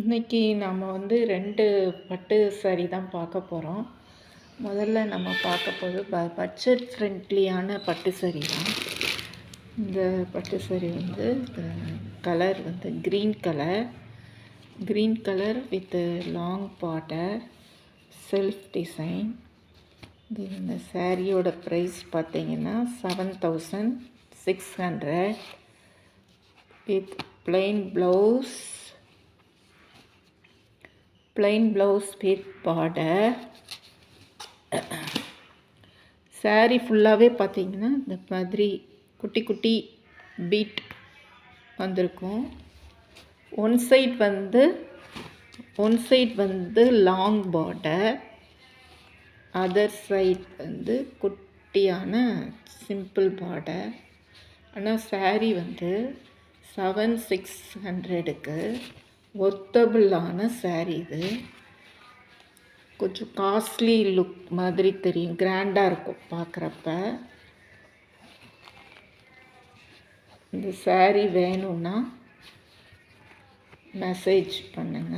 இன்னைக்கு நம்ம வந்து 2 பட்டு சாரி தான் பார்க்க போகிறோம். முதல்ல நம்ம பார்க்க போகிறது பட்ஜெட் ஃப்ரெண்ட்லியான பட்டு சாரி தான். இந்த பட்டு சாரி வந்து கலர் வந்து green colour with long border self design. இந்த சாரியோட ப்ரைஸ் பார்த்தீங்கன்னா 7600 with plain blouse with border. Sorry ஃபுல்லாகவே பார்த்தீங்கன்னா இந்த மாதிரி குட்டி குட்டி பீட் வந்திருக்கும். ஒன் சைட் வந்து லாங் பார்டர், அதர் சைட் வந்து குட்டியான சிம்பிள் பார்டர். ஆனால் சாரி வந்து 7600க்கு ஒர்த்தபிளான சாரி. இது கொஞ்சம் காஸ்ட்லி லுக் மாதிரி தெரியும், கிராண்டாக இருக்கும் பார்க்குறப்ப. இந்த சாரி வேணும்னா மெசேஜ் பண்ணுங்கள்.